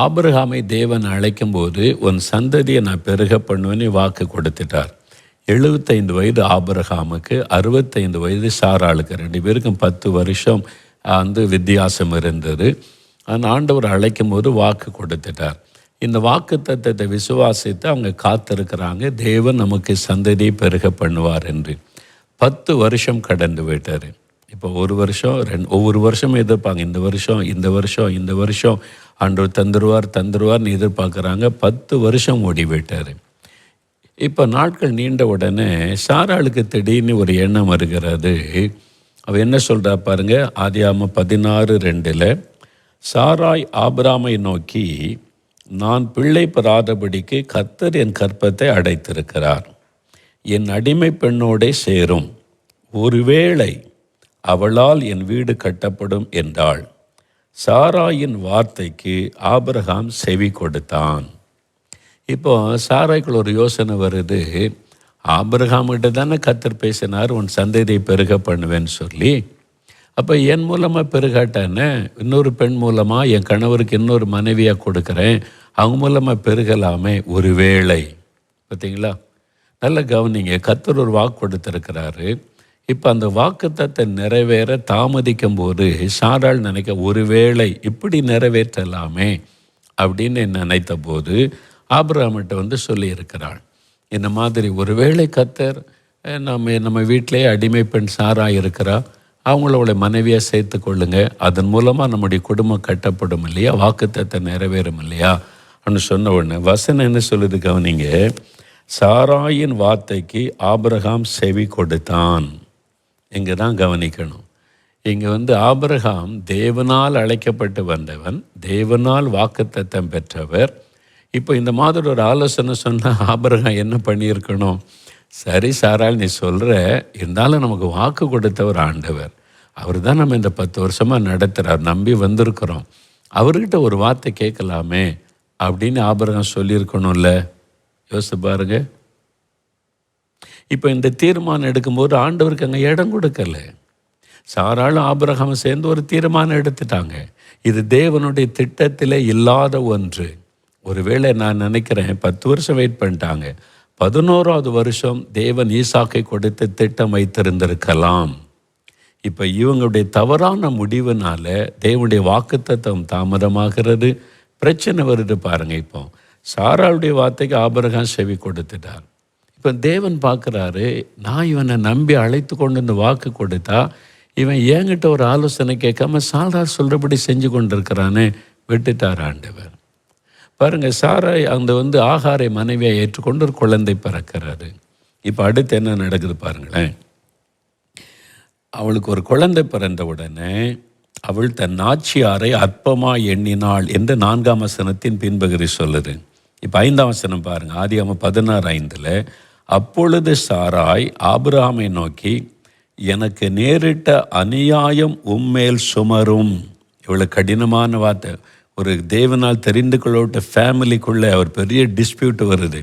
ஆபிரகாமை தேவன் அழைக்கும்போது உன் சந்ததியை நான் பெருக பண்ணுவேன்னு வாக்கு கொடுத்துட்டார். 75 வயது ஆபிரகாமுக்கு, 65 வயது சாராளுக்கு, 2 பேருக்கும் 10 வருஷம் வித்தியாசம் இருந்தது. அந்த ஆண்டவர் அழைக்கும் போது வாக்கு கொடுத்துட்டார். இந்த வாக்கு தத்தத்தை விசுவாசித்து அவங்க காத்திருக்கிறாங்க, தேவன் நமக்கு சந்ததியை பெருக பண்ணுவார் என்று. 10 வருஷம் கடந்து விட்டார். இப்போ ஒரு வருஷம் ஒவ்வொரு வருஷமும் எதிர்ப்பாங்க, இந்த வருஷம் ஆண்டவர் தந்துருவார்னு எதிர்பார்க்குறாங்க. 10 வருஷம் ஓடி விட்டார். இப்போ நாட்கள் நீண்ட உடனே சாராளுக்கு திடீர்னு ஒரு எண்ணம் வருகிறது. அவள் என்ன சொல்கிறா பாருங்க, ஆதியாகமம் 16:2 சாராய் ஆபிரகாமை நோக்கி, நான் பிள்ளை பெறாதபடிக்கு கர்த்தர் என் கற்பத்தை அடைத்திருக்கிறார், என் அடிமை பெண்ணோடே சேரும், ஒருவேளை அவளால் என் வீடு கட்டப்படும் என்றாள். சாராயின் வார்த்தைக்கு ஆபிரகாம் செவி கொடுத்தான். இப்போ சாராய்க்குள்ள ஒரு யோசனை வருது, ஆபிரகாம்கிட்ட தானே கர்த்தர் பேசினார் உன் சந்ததியை பெருக பண்ணுவேன்னு சொல்லி. அப்போ என் மூலமாக பெருகாட்டானே, இன்னொரு பெண் மூலமாக என் கணவருக்கு இன்னொரு மனைவியாக கொடுக்குறேன், அவங்க மூலமாக பெருகலாமே, ஒரு வேளை. பார்த்தீங்களா, நல்ல கவனிங்க, கர்த்தர் ஒரு வாக்கு கொடுத்துருக்கிறாரு. இப்போ அந்த வாக்குத்தத்தை நிறைவேற தாமதிக்கும் போது சாராள் நினைக்க, ஒருவேளை இப்படி நிறைவேற்றலாமே அப்படின்னு நினைத்த போது ஆபிரகாம்கிட்ட சொல்லியிருக்கிறாள், இந்த மாதிரி ஒருவேளை கர்த்தர் நம்ம வீட்டிலே அடிமை பெண் சாரா இருக்கிறா, அவங்களோட மனைவியாக சேர்த்து கொள்ளுங்க, அதன் மூலமாக நம்முடைய குடும்பம் கட்டப்படும் இல்லையா, வாக்குத்தத்தை நிறைவேறும் இல்லையா அப்படின்னு சொன்ன உடனே வசனம் என்ன சொல்லுது கவனிங்க, சாராயின் வார்த்தைக்கு ஆபிரகாம் செவி கொடுத்தான். இங்கே தான் கவனிக்கணும். இங்கே ஆபிரகாம் தேவனால் அழைக்கப்பட்டு வந்தவன், தேவனால் வாக்குத்தத்தம் பெற்றவர். இப்போ இந்த மாதிரி ஒரு ஆலோசனை சொன்னால் ஆபிரகாம் என்ன பண்ணியிருக்கணும், சரி சாராள் நீ சொல்கிற, இருந்தாலும் நமக்கு வாக்கு கொடுத்தவர் ஆண்டவர், அவர் தான் நம்ம இந்த 10 வருஷமாக நடத்துகிறார், நம்பி வந்திருக்கிறோம், அவர்கிட்ட ஒரு வார்த்தை கேட்கலாமே அப்படின்னு ஆபிரகாம் சொல்லியிருக்கணும்ல. யோசிச்சு பாருங்க. இப்போ இந்த தீர்மானம் எடுக்கும்போது ஆண்டவருக்கு அங்கே இடம் கொடுக்கல. சாராளும் ஆபிரகாம் சேர்ந்து ஒரு தீர்மானம் எடுத்துட்டாங்க. இது தேவனுடைய திட்டத்தில் இல்லாத ஒன்று. ஒருவேளை நான் நினைக்கிறேன் 10 வருஷம் வெயிட் பண்ணிட்டாங்க, 11வது வருஷம் தேவன் ஈசாக்கை கொடுத்து திட்டம் வைத்திருந்திருக்கலாம். இப்போ இவங்களுடைய தவறான முடிவுனால தேவனுடைய வாக்குத்தத்தம் தாமதமாகிறது, பிரச்சனை வருது பாருங்க. இப்போ சாராளுடைய வார்த்தைக்கு ஆபிரகாம் செவி கொடுத்துட்டார். இப்போ தேவன் பார்க்குறாரு, நான் இவனை நம்பி அழைத்து கொண்டு இந்த வாக்கு கொடுத்தா இவன் என்கிட்ட ஒரு ஆலோசனை கேட்காம சாரா சொல்கிறபடி செஞ்சு கொண்டிருக்கிறானே, விட்டுட்டார் ஆண்டவர். பாருங்கள், சாராய் அந்த ஆகாரை மனைவியை ஏற்றுக்கொண்டு ஒரு குழந்தை பிறக்கிறாரு. இப்போ அடுத்து என்ன நடக்குது பாருங்களேன். அவளுக்கு ஒரு குழந்தை பிறந்த உடனே அவள் தன் நாச்சியாரை அற்பமாக எண்ணினாள் என்று 4ஆம் வசனத்தின் பின்பகுதி சொல்லுது. இப்போ 5ஆம் வசனம் பாருங்கள், ஆதியாகமம் 16:5 அப்பொழுது சாராய் ஆபிரகாமை நோக்கி, எனக்கு நேரிட்ட அநியாயம் உம்மேல் சுமரும். இவ்வளோ கடினமான வார்த்தை. ஒரு தேவனால் தெரிந்து கொள்ளப்பட்ட ஃபேமிலிக்குள்ளே ஒரு பெரிய டிஸ்பியூட் வருது.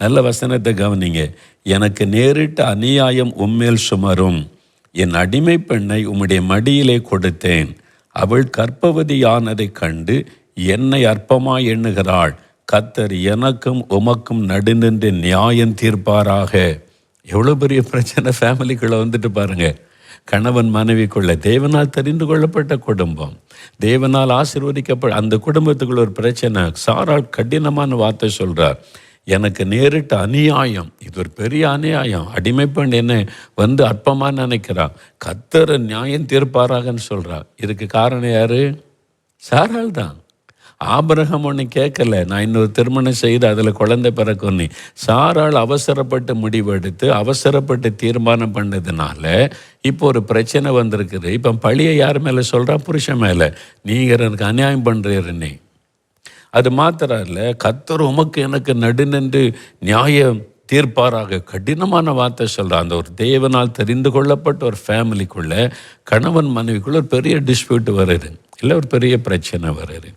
நல்ல வசனத்தை கவனிங்க, எனக்கு நேரிட்ட அநியாயம் உம்மேல் சுமரும், என் அடிமை பெண்ணை உம்முடைய மடியிலே கொடுத்தேன், அவள் கர்ப்பவதியானதை கண்டு என்னை அற்பமாய் எண்ணுகிறாள், கர்த்தர் எனக்கும் உமக்கும் நடுநின்று நியாயம் தீர்ப்பாராக. எவ்வளோ பெரிய பிரச்சனை ஃபேமிலிக்குள்ளே பாருங்க. கணவன் மனைவிக்குள்ள தேவனால் தெரிந்து கொள்ளப்பட்ட குடும்பம், தேவனால் ஆசீர்வதிக்கப்பட்ட அந்த குடும்பத்துக்குள்ள ஒரு பிரச்சனை. சாராள் கடினமான வார்த்தை சொல்கிறார், எனக்கு நேரிட்ட அநியாயம், இது ஒரு பெரிய அநியாயம், அடிமை பெண் என்ன அற்பமாக நினைக்கிறா, கர்த்தர் நியாயம் தீர்ப்பாராகன்னு சொல்கிறா. இதுக்கு காரணம் யாரு? சாராள் தான். ஆபிரகாம் ஒன்று கேட்கல, நான் இன்னொரு திருமணம் செய்து அதில் குழந்தை பிறக்கும்னு. சாராள் அவசரப்பட்டு முடிவெடுத்து அவசரப்பட்டு தீர்மானம் பண்ணதுனால இப்போ ஒரு பிரச்சனை வந்திருக்குது. இப்போ பழியை யார் மேலே சொல்கிறா? புருஷன் மேலே. நீங்கள் எனக்கு அநியாயம் பண்ணுறீருன்னு. அது மாத்திரம் இல்லை, கர்த்தர் உமக்கு எனக்கு நடுநின்று நியாயம் தீர்ப்பாராக, கடினமான வார்த்தை சொல்கிறான். அந்த ஒரு தேவனால் தெரிந்து கொள்ளப்பட்ட ஒரு ஃபேமிலிக்குள்ளே கணவன் மனைவிக்குள்ளே ஒரு பெரிய டிஸ்பியூட் வருது, இல்லை ஒரு பெரிய பிரச்சனை வருது.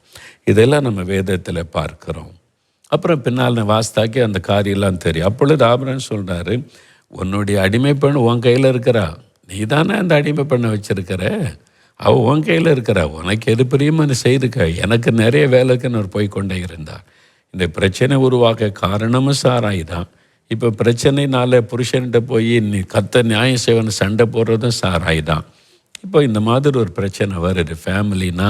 இதெல்லாம் நம்ம வேதத்தில் பார்க்குறோம். அப்புறம் பின்னால் வாஸ்தாக்கி அந்த காரியெல்லாம் தெரியும். அப்பொழுது ஆபிரகாம் சொல்கிறாரு, உன்னுடைய அடிமை பெண் உன் கையில் இருக்கிறா, நீ தானே அந்த அடிமை பெண்ணை வச்சிருக்கிற, அவ உன் கையில் இருக்கிறா, உனக்கு எது பிரியமோ நீ செய்துக்க, எனக்கு நிறைய வேலை இருக்குன்னு அவர் போய் கொண்டே இருந்தார். இந்த பிரச்சனை உருவாக்க காரணமும் சாராய் தான். இப்போ பிரச்சனைனால புருஷன்கிட்ட போய் நீ நியாயம் செய்வன்னு சண்டை போடுறதும் சாராய் தான். இப்போ இந்த மாதிரி ஒரு பிரச்சனை வருது ஃபேமிலினா,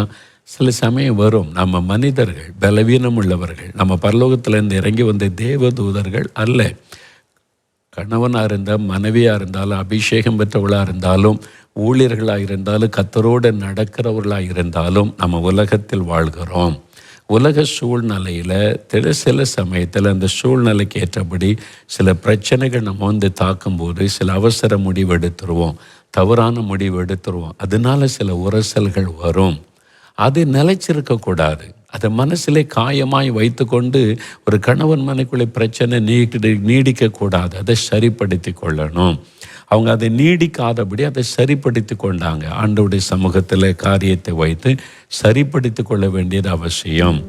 சில சமயம் வரும். நம்ம மனிதர்கள், பலவீனம் உள்ளவர்கள், நம்ம பரலோகத்திலேருந்து இறங்கி வந்த தேவதூதர்கள் அல்ல. கணவனாக இருந்தால், மனைவியாக இருந்தாலும், அபிஷேகம் பெற்றவளாக இருந்தாலும், ஊழியர்களாக இருந்தாலும், கர்த்தரோடு நடக்கிறவர்களாக இருந்தாலும், நம்ம உலகத்தில் வாழ்கிறோம். உலக சூழ்நிலையில் சில சமயத்தில் அந்த சூழ்நிலைக்கு ஏற்றபடி சில பிரச்சனைகள் நம்ம வந்து தாக்கும்போது சில அவசர முடிவு எடுத்துருவோம், தவறான முடிவு எடுத்துருவோம். அதனால சில உரசல்கள் வரும். அது நிலைச்சிருக்கக்கூடாது. அதை மனசிலே காயமாய் வைத்து கொண்டு ஒரு கணவன் மனைக்குள்ளே பிரச்சனை நீடிக்கக்கூடாது. அதை சரிப்படுத்தி கொள்ளணும். அவங்க அதை நீடிக்காதபடி அதை சரிப்படுத்தி கொண்டாங்க. ஆண்டவருடைய சமூகத்தில் காரியத்தை வைத்து சரிப்படுத்தி கொள்ள வேண்டியது அவசியம்.